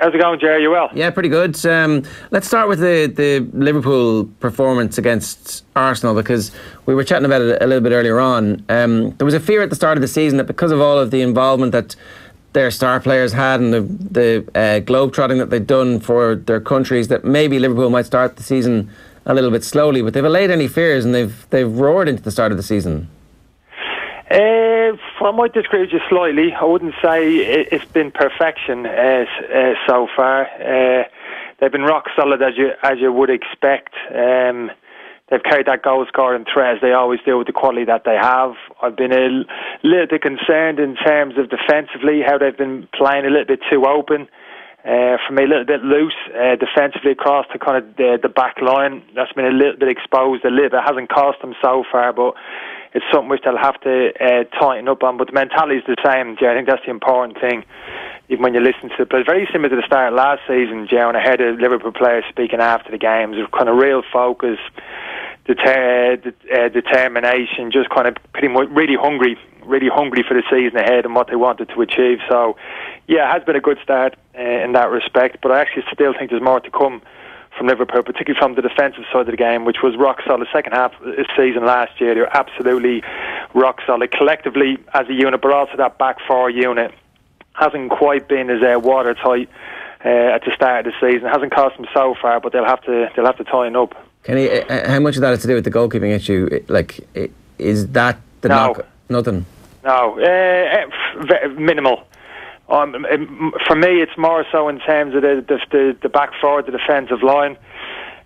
How's it going, Jerry? You well? Yeah, pretty good. Let's start with the Liverpool performance against Arsenal, because we were chatting about it a little bit earlier on. There was a fear at the start of the season that because of all of the involvement that their star players had and the globetrotting that they'd done for their countries, that maybe Liverpool might start the season a little bit slowly. But they've allayed any fears and they've roared into the start of the season. I might disagree with you slightly. I wouldn't say it's been perfection so far. They've been rock solid as you would expect. They've carried that goal scoring threat as they always do with the quality that they have. I've been a little bit concerned in terms of defensively, how they've been playing a little bit too open. For me, a little bit loose defensively across to kind of the back line. That's been a little bit exposed a little bit. It hasn't cost them so far, but it's something which they'll have to tighten up on. But the mentality is the same, Jay. I think that's the important thing, even when you listen to it. But it's very similar to the start of last season, Jay, when I heard the Liverpool players speaking after the games of kind of real focus, determination, just kind of pretty much really hungry for the season ahead and what they wanted to achieve. So, yeah, it has been a good start in that respect. But I actually still think there's more to come from Liverpool, particularly from the defensive side of the game, which was rock solid. Second half of the season last year, they were absolutely rock solid collectively as a unit, but also that back four unit hasn't quite been as watertight at the start of the season. It hasn't cost them so far, but they'll have to tighten up. Kenny, how much of that is to do with the goalkeeping issue? Like, is that the knock? Nothing. No, minimal. For me, it's more so in terms of the back four, the defensive line.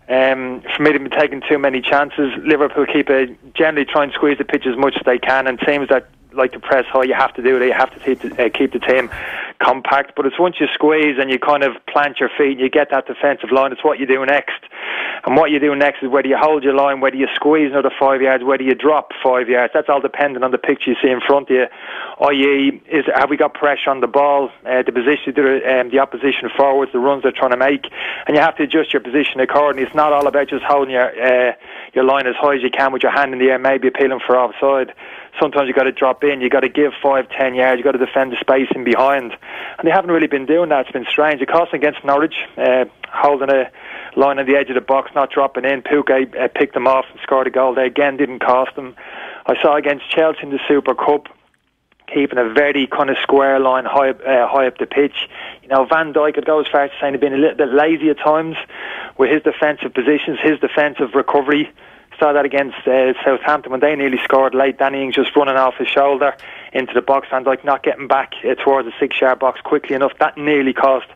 For me, they've been taking too many chances. Liverpool generally try and squeeze the pitch as much as they can, and teams that like to press high, you have to do it. You have to keep the team compact. But it's once you squeeze and you kind of plant your feet and you get that defensive line, it's what you do next. And what you do next is whether you hold your line, whether you squeeze another 5 yards, whether you drop 5 yards. That's all dependent on the picture you see in front of you. I.e., have we got pressure on the ball, the position, the opposition forwards, the runs they're trying to make, and you have to adjust your position accordingly. It's not all about just holding your line as high as you can with your hand in the air, maybe appealing for offside. Sometimes you've got to drop in, you've got to give 5-10 yards, you've got to defend the space in behind. And they haven't really been doing that. It's been strange. It cost them against Norwich, holding a line on the edge of the box, not dropping in. Pogba picked them off and scored a goal. They again didn't cost them. I saw against Chelsea in the Super Cup, keeping a very kind of square line high up the pitch. You know, Van Dijk, I'd go as far as saying, he'd been a little bit lazy at times with his defensive positions, his defensive recovery. Saw that against Southampton when they nearly scored late. Danny Ings just running off his shoulder into the box. Van Dijk not getting back towards the 6-yard box quickly enough. That nearly cost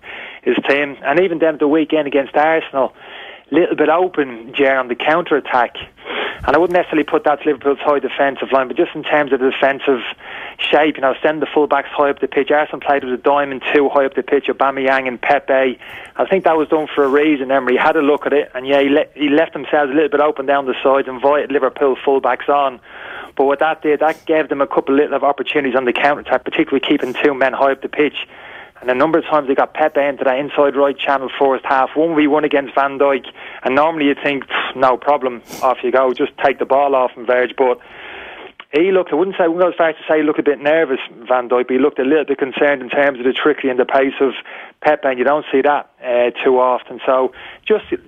his team. And even then at the weekend against Arsenal, little bit open, Jer, on the counter-attack. And I wouldn't necessarily put that to Liverpool's high defensive line, but just in terms of the defensive shape, you know, send the full-backs high up the pitch. Arsenal played with a diamond two high up the pitch, Aubameyang and Pepe. I think that was done for a reason. Emery had a look at it, and yeah, he left themselves a little bit open down the sides, invited Liverpool full-backs on. But what that did, that gave them a couple of little opportunities on the counter-attack, particularly keeping two men high up the pitch. And a number of times they got Pepe into that inside right channel first half, 1v1 against Van Dijk. And normally you'd think, no problem, off you go, just take the ball off and Verge. But he looked, I wouldn't go as far as to say he looked a bit nervous, Van Dijk, but he looked a little bit concerned in terms of the trickery and the pace of Pepe, and you don't see that too often. So just a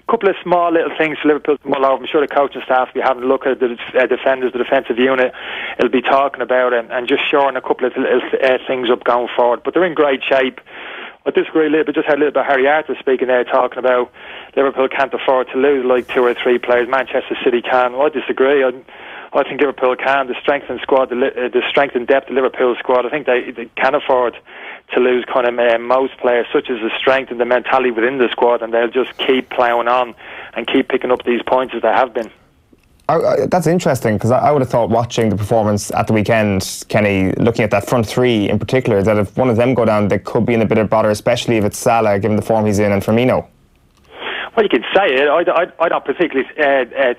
couple of small little things for Liverpool to mull over. I'm sure the coaching staff will be having a look at the defenders, the defensive unit. It'll be talking about it and just shoring a couple of little things up going forward. But they're in great shape. I disagree a little bit. Just had a little bit of Harry Arthur speaking there, talking about Liverpool can't afford to lose like 2 or 3 players. Manchester City can. Well, I disagree. I think Liverpool can. The strength and squad, the strength and depth of Liverpool's squad, I think they can afford to lose kind of most players, such as the strength and the mentality within the squad, and they'll just keep ploughing on and keep picking up these points as they have been. That's interesting, because I would have thought, watching the performance at the weekend, Kenny, looking at that front three in particular, that if one of them go down, they could be in a bit of bother, especially if it's Salah, given the form he's in, and Firmino. Well, you could say it. I don't particularly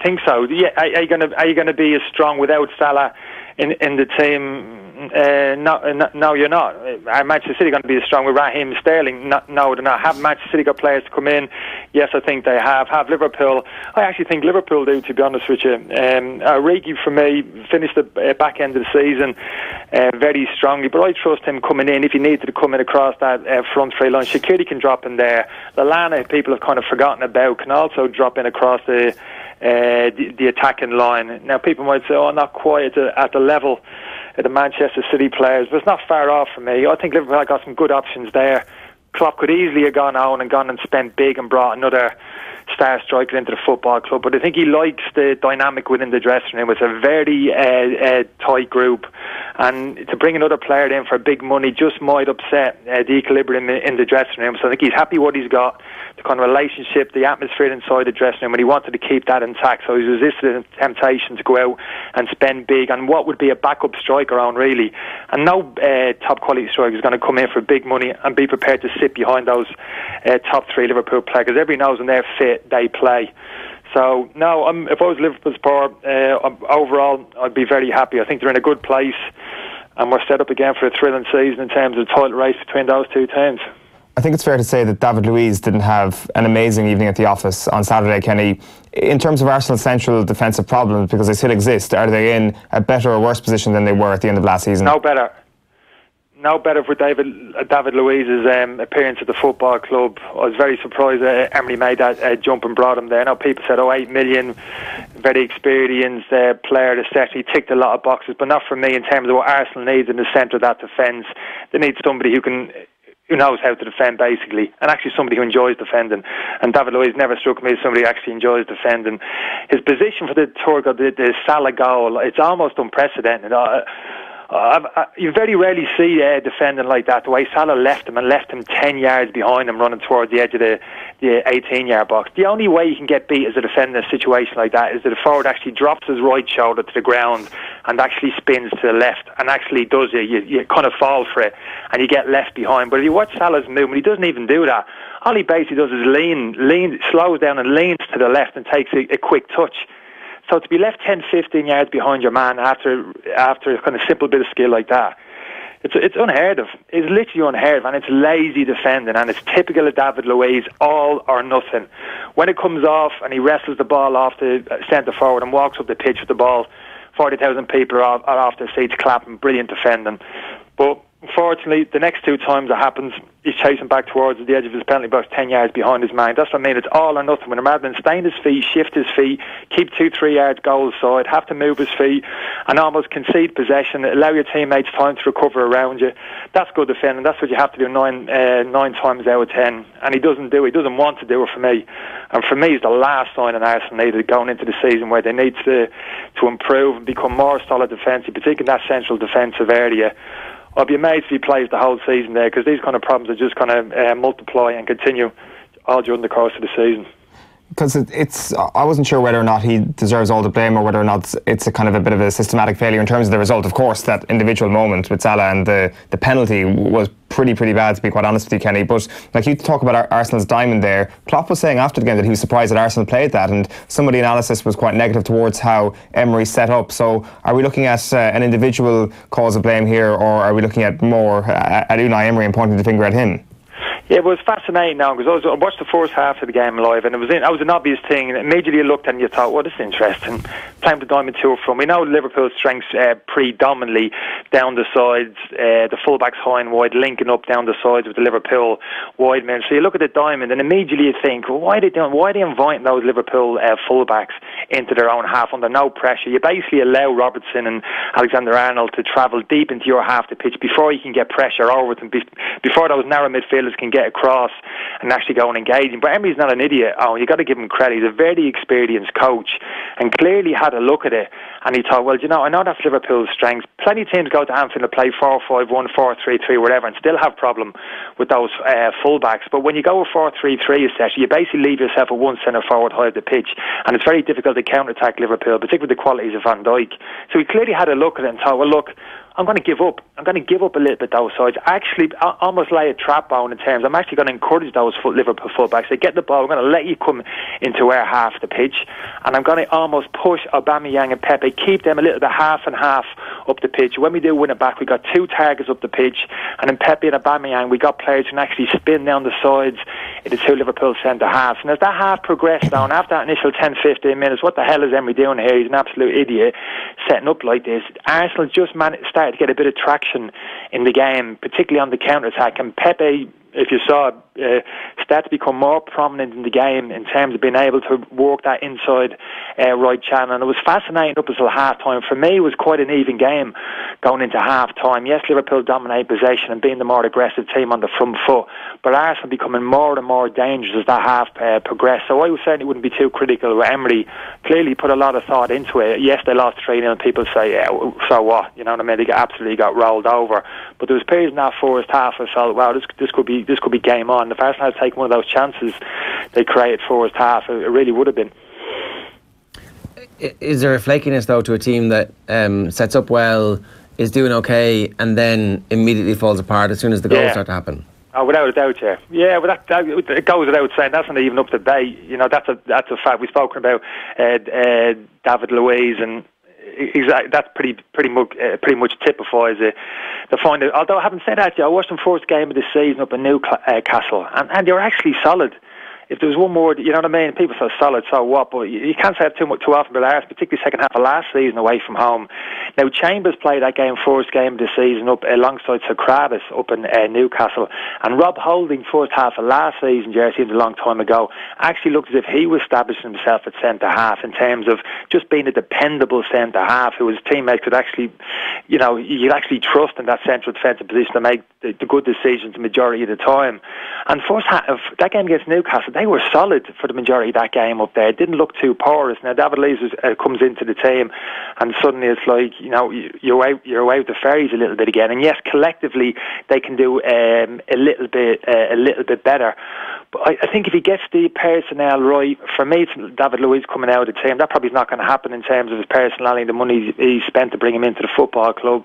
think so. Yeah, are you going to be as strong without Salah in the team? no, you're not. Are Manchester City going to be as strong with Raheem Sterling? No, they're not. Have Manchester City got players to come in? Yes, I think they have. Have Liverpool? I actually think Liverpool do, to be honest with you. Origi, for me, finished the back end of the season very strongly, but I trust him coming in. If he needed to come in across that front three line, Shaqiri can drop in there. Lallana, people have kind of forgotten about, can also drop in across the attacking line. Now, people might say, not quite at the level of the Manchester City players, but it's not far off for me. I think Liverpool got some good options there. Klopp could easily have gone and spent big and brought another star striker into the football club, but I think he likes the dynamic within the dressing room. It's a very tight group, and to bring another player in for big money just might upset the equilibrium in the dressing room. So I think he's happy what he's got, the kind of relationship, the atmosphere inside the dressing room, and he wanted to keep that intact, so he's resisted the temptation to go out and spend big on what would be a backup striker on, really. And no top quality striker is going to come in for big money and be prepared to sit behind those top three Liverpool players, because everybody knows when they're fit they play. So no, if I was Liverpool's part, overall I'd be very happy. I think they're in a good place, and we're set up again for a thrilling season in terms of the title race between those two teams. I think it's fair to say that David Luiz didn't have an amazing evening at the office on Saturday, Kenny. In terms of Arsenal's central defensive problems, because they still exist, are they in a better or worse position than they were at the end of last season? No better. No better for David Luiz's appearance at the football club. I was very surprised that Emery made that jump and brought him there. Now, people said, 8 million, very experienced player, etc. He ticked a lot of boxes, but not for me in terms of what Arsenal needs in the centre of that defence. They need somebody who knows how to defend, basically, and actually somebody who enjoys defending. And David Luiz never struck me as somebody who actually enjoys defending. His position for the the Salah goal, it's almost unprecedented. You very rarely see defending like that, the way Salah left him 10 yards behind him, running towards the edge of the 18-yard box. The only way you can get beat as a defender in a situation like that is that the forward actually drops his right shoulder to the ground and actually spins to the left, and actually does it. You kind of fall for it and you get left behind. But if you watch Salah's movement, he doesn't even do that. All he basically does is lean, slows down and leans to the left and takes a quick touch. So to be left 10, 15 yards behind your man after a kind of simple bit of skill like that, it's unheard of. It's literally unheard of, and it's lazy defending, and it's typical of David Luiz, all or nothing. When it comes off and he wrestles the ball off the centre forward and walks up the pitch with the ball, 40,000 people are off their seats clapping, brilliant defending. But unfortunately, the next two times it happens, he's chasing back towards the edge of his penalty box 10 yards behind his man. That's what I mean. It's all or nothing. When rather than stay in his feet, shift his feet, keep 2-3 yards goal side, have to move his feet and almost concede possession, allow your teammates time to recover around you. That's good defending. That's what you have to do nine times out of 10. And he doesn't do it. He doesn't want to do it for me. And for me, it's the last sign in Arsenal needed going into the season, where they need to improve and become more solid defensive, particularly in that central defensive area. I'll be amazed if he plays the whole season there, because these kind of problems are just going to multiply and continue all during the course of the season. Because I wasn't sure whether or not he deserves all the blame, or whether or not it's a kind of a bit of a systematic failure in terms of the result. Of course, that individual moment with Salah and the penalty was pretty bad, to be quite honest with you, Kenny. But like, you talk about Arsenal's diamond there, Klopp was saying after the game that he was surprised that Arsenal played that, and some of the analysis was quite negative towards how Emery set up. So are we looking at an individual cause of blame here, or are we looking at more at Unai Emery and pointing the finger at him? Yeah, it was fascinating now, because I watched the first half of the game live, and that was an obvious thing. And immediately you looked and you thought, well, this is interesting. Playing the diamond two up front. We know Liverpool's strengths predominantly down the sides, the fullbacks high and wide, linking up down the sides with the Liverpool wide men. So you look at the diamond, and immediately you think, well, why are they inviting those Liverpool fullbacks into their own half under no pressure? You basically allow Robertson and Alexander-Arnold to travel deep into your half the pitch before you can get pressure over them, before those narrow midfielders can get across and actually go and engage him. But Emery's not an idiot. You got to give him credit. He's a very experienced coach, and clearly had a look at it, and he thought, well, I know that's Liverpool's strengths. Plenty of teams go to Anfield and play 4-5-1, 4-3-3, whatever, and still have problem with those fullbacks. But when you go with 4-3-3, you basically leave yourself with one centre forward high of the pitch, and it's very difficult to counter-attack Liverpool, particularly with the qualities of Van Dijk. So he clearly had a look at it and thought, well, look, I'm going to give up. I'm going to give up a little bit those sides. Actually, almost lay a trap on in terms. I'm actually going to encourage those Liverpool fullbacks. They get the ball. I'm going to let you come into our half the pitch, and I'm going to almost push Aubameyang and Pepe, keep them a little bit half and half up the pitch. When we do win it back, we got 2 targets up the pitch, and in Pepe and Aubameyang, we got players who can actually spin down the sides in the 2 Liverpool centre-halves. And as that half progressed down, after that initial 10-15 minutes, what the hell is Emery doing here? He's an absolute idiot setting up like this. Arsenal just started to get a bit of traction in the game, particularly on the counter-attack, and Pepe, if you saw, start to become more prominent in the game in terms of being able to work that inside right channel. And it was fascinating up until half-time. For me, it was quite an even game going into half-time. Yes, Liverpool dominated possession and being the more aggressive team on the front foot, but Arsenal becoming more and more dangerous as that half progressed. So I certainly wouldn't be too critical with Emery. Clearly put a lot of thought into it. Yes, they lost 3-0 and people say, yeah, so what? You know what I mean? They absolutely got rolled over. But there was periods in that first half I felt, wow, this could be game on. If Arsenal had taken one of those chances they created first half, it really would have been. Is there a flakiness though to a team that sets up well, is doing okay, and then immediately falls apart as soon as the goals start to happen? Oh, without a doubt, yeah. Yeah, but that it goes without saying. That's not even up to debate. You know, that's a fact. We've spoken about David Luiz, and exactly, that's pretty much typifies it. The final. Although I haven't said that, I watched them first game of the season up in Newcastle, and they were actually solid. If there was one more, you know what I mean? People say solid, so what? But you can't say it too often about Arsenal, particularly second half of last season away from home. Now, Chambers played that game, first game of the season, up alongside Socrates up in Newcastle. And Rob Holding, first half of last season, jersey, a long time ago, actually looked as if he was establishing himself at centre-half in terms of just being a dependable centre-half who his teammates could actually, you know, you'd actually trust in that central defensive position to make the good decisions the majority of the time. And first half of that game against Newcastle, they were solid for the majority of that game up there. It didn't look too porous. Now David Luiz comes into the team, and suddenly it's like, you know, you're away with the ferries a little bit again. And yes, collectively they can do a little bit better. But I think if he gets the personnel right, for me, it's David Luiz coming out of the team. That probably is not going to happen in terms of his personality, the money he spent to bring him into the football club.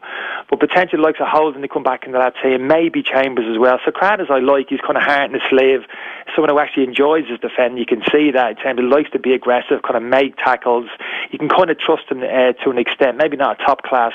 But potentially likes of Holden to come back into that team, maybe Chambers as well. Socrates I like, he's kind of heart in the sleeve, someone who actually enjoys his defending. You can see that in terms of likes to be aggressive, kind of make tackles. You can kind of trust him to an extent, maybe not a top class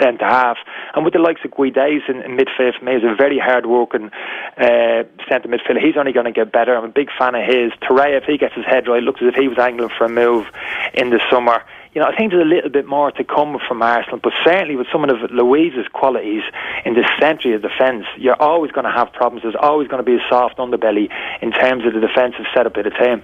centre half. And with the likes of Guedes in midfield, for me, is a very hard working centre midfielder. He's only going to get better. I'm a big fan of his. Torreira, if he gets his head right, looks as if he was angling for a move in the summer. You know, I think there's a little bit more to come from Arsenal, but certainly with some of Luiz's qualities in the centre of defence, you're always going to have problems. There's always going to be a soft underbelly in terms of the defensive setup of the team.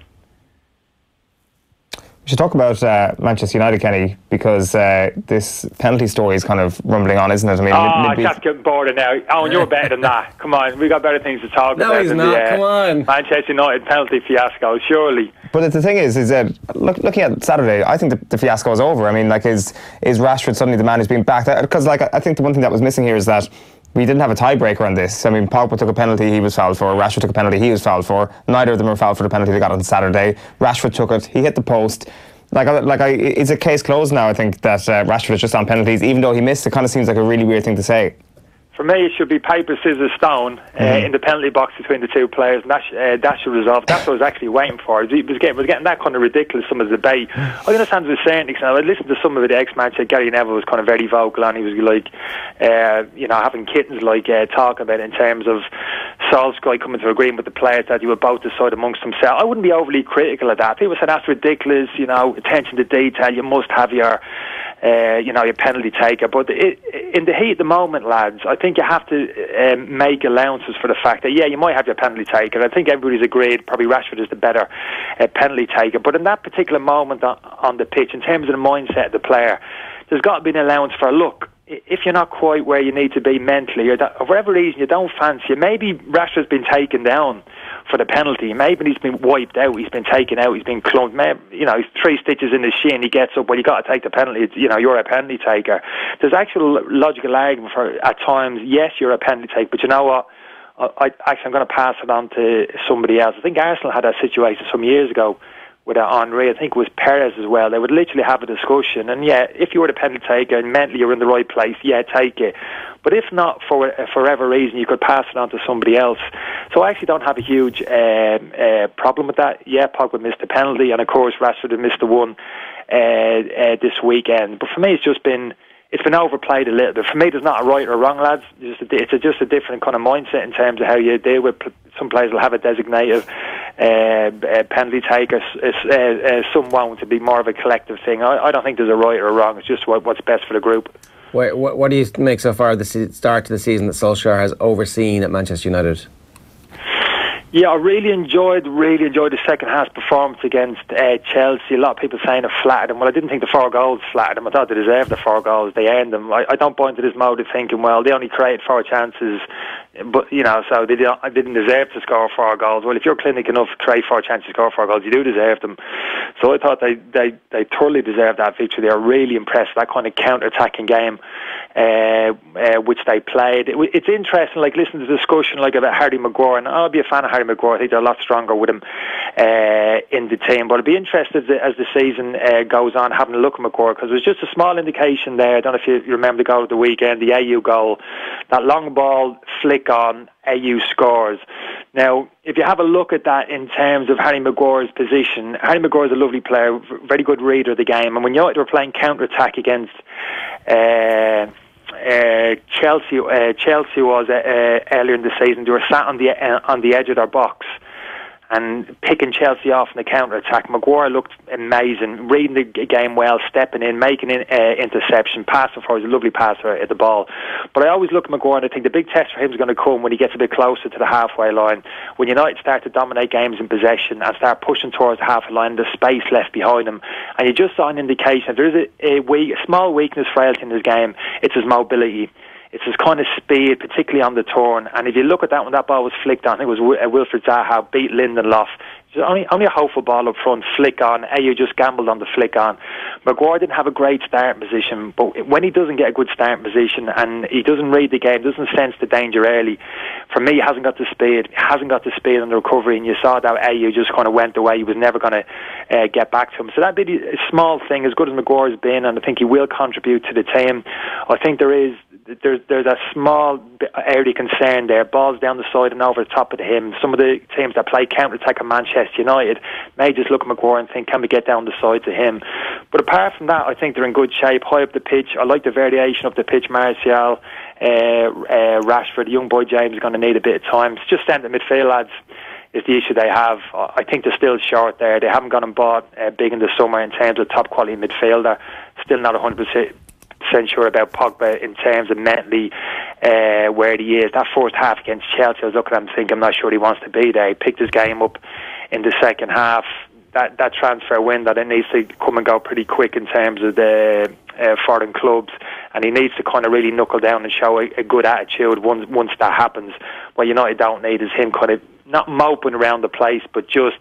We should talk about Manchester United, Kenny, because this penalty story is kind of rumbling on, isn't it? I mean, that's getting bored of now. Oh, and you're better than that. Come on, we got better things to talk about. No, he's not. Come on. Manchester United penalty fiasco, surely. But the thing is that looking at Saturday, I think the fiasco is over. I mean, like, is Rashford suddenly the man who's being backed? Because, like, I think the one thing that was missing here is that we didn't have a tiebreaker on this. I mean, Pogba took a penalty, he was fouled for. Rashford took a penalty, he was fouled for. Neither of them were fouled for the penalty they got on Saturday. Rashford took it, he hit the post. It's a case closed now, I think, that Rashford is just on penalties. Even though he missed, it kind of seems like a really weird thing to say. For me, it should be paper, scissors, stone in the penalty box between the two players, and that should resolve. That's what I was actually waiting for. It was getting that kind of ridiculous, some of the debate. I understand to a certain extent. I listened to some of the ex-manager, Gary Neville was kind of very vocal, and he was like, having kittens, like, talking about it in terms of Solskjaer coming to agreement with the players that you were both decide amongst themselves. I wouldn't be overly critical of that. People said that's ridiculous, you know, attention to detail, you must have your penalty taker. But in the heat of the moment, lads, I think you have to make allowances for the fact that, yeah, you might have your penalty taker. I think everybody's agreed probably Rashford is the better penalty taker. But in that particular moment on the pitch, in terms of the mindset of the player, there's got to be an allowance for, look, if you're not quite where you need to be mentally, or for whatever reason you don't fancy it, maybe Rashford's been taken down for the penalty, maybe he's been wiped out, he's been taken out, he's been clumped, maybe, he's 3 stitches in his shin, he gets up, well, you got to take the penalty, you're a penalty taker. There's actual logical argument for, at times, yes, you're a penalty taker, but you know what, I'm going to pass it on to somebody else. I think Arsenal had that situation some years ago with Henry, I think it was Perez as well. They would literally have a discussion, and yeah, if you were the penalty taker and mentally you're in the right place, yeah, take it. But if not, for whatever reason, you could pass it on to somebody else. So I actually don't have a huge problem with that. Yeah, Pogba missed the penalty, and of course Rashford had missed the one this weekend. But for me, it's it's been overplayed a little bit. For me, there's not a right or wrong, lads. It's just a different kind of mindset in terms of how you deal with. Some players will have a designated penalty taker. Some won't. To be more of a collective thing. I don't think there's a right or a wrong. It's just what's best for the group. What do you make so far the start to the season that Solskjaer has overseen at Manchester United? Yeah, I really enjoyed the second half performance against Chelsea. A lot of people saying it flattered them. Well, I didn't think the 4 goals flattered them. I thought they deserved the 4 goals. They earned them. I don't buy into this mode of thinking, well, they only created 4 chances, but so I didn't deserve to score 4 goals. Well, if you're clinical enough to create 4 chances to score 4 goals, you do deserve them. So I thought they thoroughly deserved that victory. They were really impressed with that kind of counter-attacking game which they played. It's interesting, like listening to the discussion like about Harry Maguire, and I'll be a fan of Harry Maguire. I think they're a lot stronger with him in the team, but I'll be interested as the season goes on having a look at Maguire, because there's just a small indication there. I don't know if you remember the goal of the weekend, the AU goal, that long ball flick on, AU scores. Now, if you have a look at that in terms of Harry Maguire's position, Harry Maguire's a lovely player, very good reader of the game, and when United were playing counter-attack against Chelsea was earlier in the season, they were sat on the edge of their box and picking Chelsea off in the counter-attack. Maguire looked amazing, reading the game well, stepping in, making an interception, passing for. He's a lovely passer at the ball. But I always look at Maguire and I think the big test for him is going to come when he gets a bit closer to the halfway line. When United start to dominate games in possession and start pushing towards the halfway line, there's space left behind him. And you just saw an indication. There is a small weakness, frailty in his game. It's his mobility. It's his kind of speed, particularly on the turn. And if you look at that when that ball was flicked on, it was Wilfried Zaha beat Lindelof. Only a hopeful ball up front, flick on. AU just gambled on the flick on. Maguire didn't have a great starting position, but when he doesn't get a good starting position and he doesn't read the game, doesn't sense the danger early, for me, he hasn't got the speed. He hasn't got the speed on the recovery, and you saw that AU just kind of went away. He was never going to get back to him. So that'd be a small thing, as good as Maguire's been, and I think he will contribute to the team. I think there's a small area of concern there. Balls down the side and over the top of him. Some of the teams that play counter-attack at Manchester United may just look at Maguire and think, can we get down the side to him? But apart from that, I think they're in good shape, high up the pitch. I like the variation of the pitch. Martial, Rashford, the young boy James is going to need a bit of time. It's just centre midfield, lads, is the issue they have. I think they're still short there. They haven't gone and bought big in the summer in terms of top quality midfielder. Still not 100% sure about Pogba in terms of mentally where he is. That first half against Chelsea, I was looking at him thinking, I'm not sure he wants to be there. He picked his game up in the second half. That transfer window, that needs to come and go pretty quick in terms of the foreign clubs, and he needs to kind of really knuckle down and show a good attitude once that happens. What United don't need is him kind of not moping around the place, but just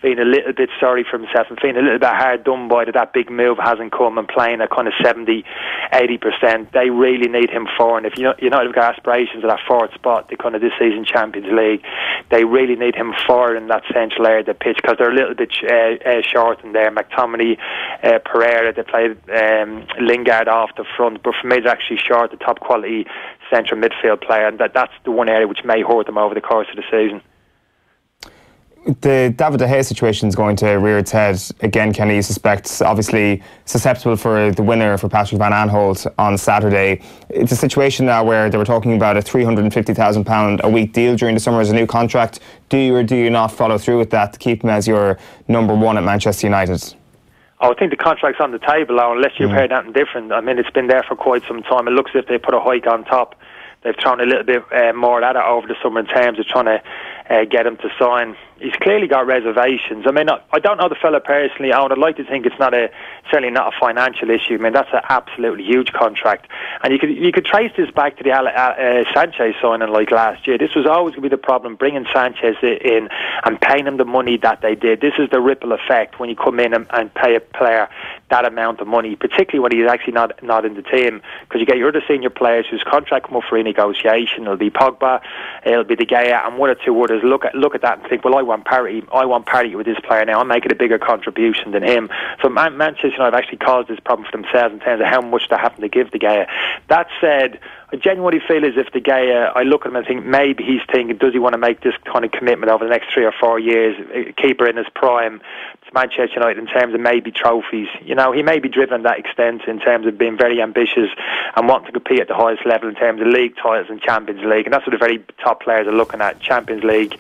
feeling a little bit sorry for himself and feeling a little bit hard done by that big move hasn't come, and playing at kind of 70-80%. They really need him for, and if United have got aspirations of that fourth spot, the kind of this season Champions League, they really need him for in that central area of the pitch, because they're a little bit short in there. McTominay, Pereira, they played Lingard off the front, but for me they're actually short the top quality central midfield player, and that's the one area which may hurt them over the course of the season. The David De Gea situation is going to rear its head again, Kenny. You suspect, obviously susceptible for the winner for Patrick Van Aanholt on Saturday. It's a situation now where they were talking about a £350,000 a week deal during the summer as a new contract. Do you or do you not follow through with that to keep him as your number one at Manchester United? Oh, I think the contract's on the table now, unless you've heard anything different. I mean, it's been there for quite some time. It looks as if they put a hike on top. They've thrown a little bit more at it over the summer in terms of trying to get him to sign. He's clearly got reservations. I mean, I don't know the fella personally. I'd like to think it's certainly not a financial issue. I mean, that's an absolutely huge contract. And you could trace this back to the Sanchez signing like last year. This was always going to be the problem, bringing Sanchez in and paying him the money that they did. This is the ripple effect when you come in and pay a player that amount of money, particularly when he's actually not in the team, because you get your other senior players whose contract come up for renegotiation. It'll be Pogba, it'll be De Gea, and one or two others look at that and think, well, I want parity with this player now. I'm making a bigger contribution than him. So Manchester United have actually caused this problem for themselves in terms of how much they're having to give De Gea. That said, I genuinely feel as if De Gea, I look at him and think maybe he's thinking, does he want to make this kind of commitment over the next 3 or 4 years, keeper in his prime, to Manchester United in terms of maybe trophies. You know, he may be driven to that extent in terms of being very ambitious and wanting to compete at the highest level in terms of league titles and Champions League, and that's what the very top players are looking at, Champions League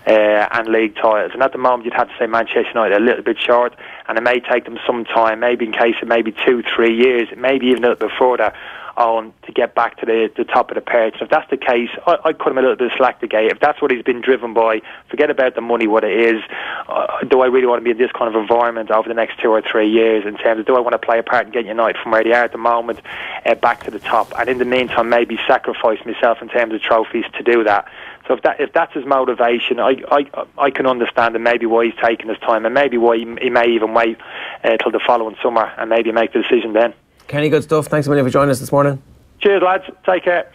and league titles. And at the moment you'd have to say Manchester United are a little bit short, and it may take them some time, maybe in case of maybe 2-3 years, maybe even a little bit further on, to get back to the top of the perch. So if that's the case, I'd cut him a little bit of slack to Gay. If that's what he's been driven by, forget about the money, what it is. Do I really want to be in this kind of environment over the next 2 or 3 years in terms of, do I want to play a part in getting United from where they are at the moment back to the top, and in the meantime maybe sacrifice myself in terms of trophies to do that. So if that's his motivation, I can understand, and maybe why he's taking his time, and maybe why he may even wait till the following summer and maybe make the decision then. Kenny, good stuff. Thanks a million for joining us this morning. Cheers, lads. Take care.